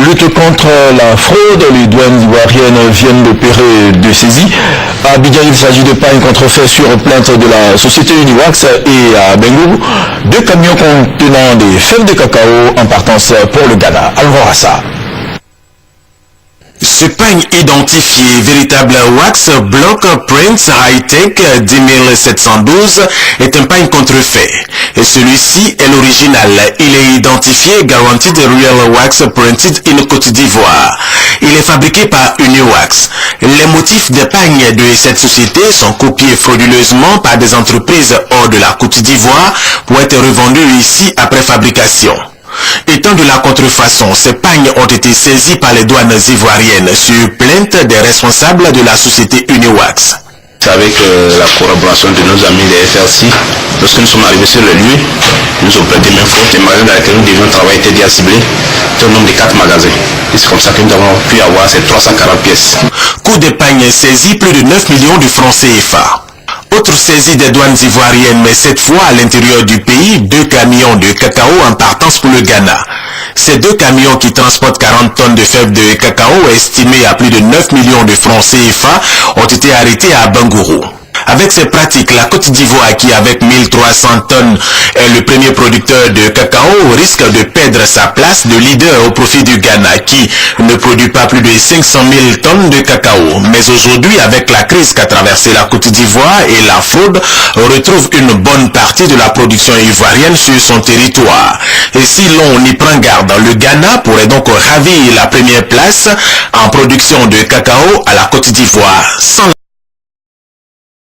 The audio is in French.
lutte contre la fraude, les douanes ivoiriennes viennent d'opérer deux saisies. À Abidjan, il s'agit de pain contrefait sur plainte de la société Uniwax et à Bengourou, deux camions contenant des fèves de cacao en partance pour le Ghana. Allons voir ça. Ce pain identifié, véritable wax block Prince High-Tech 10712, est un pain contrefait. Et celui-ci est l'original. Il est identifié Guaranteed Real Wax Printed in Côte d'Ivoire. Il est fabriqué par Uniwax. Les motifs des pagnes de cette société sont copiés frauduleusement par des entreprises hors de la Côte d'Ivoire pour être revendus ici après fabrication. Étant de la contrefaçon, ces pagnes ont été saisis par les douanes ivoiriennes sur plainte des responsables de la société Uniwax. Avec la collaboration de nos amis des FRC, lorsque nous sommes arrivés sur le lieu, nous avons prêté main forte. Les magasins dans lesquels nous devions travailler étaient déjà ciblés. C'était au nombre de 4 magasins. Et c'est comme ça que nous avons pu avoir ces 340 pièces. Coût des pagnes saisis, plus de 9 millions de francs CFA. Autre saisie des douanes ivoiriennes, mais cette fois à l'intérieur du pays, 2 camions de cacao en partance pour le Ghana. Ces 2 camions qui transportent 40 tonnes de fèves de cacao estimées à plus de 9 millions de francs CFA ont été arrêtés à Bengourou. Avec ces pratiques, la Côte d'Ivoire, qui avec 1300 tonnes est le premier producteur de cacao, risque de perdre sa place de leader au profit du Ghana, qui ne produit pas plus de 500 000 tonnes de cacao. Mais aujourd'hui, avec la crise qu'a traversée la Côte d'Ivoire et la fraude, retrouve une bonne partie de la production ivoirienne sur son territoire. Et si l'on y prend garde, le Ghana pourrait donc ravir la première place en production de cacao à la Côte d'Ivoire.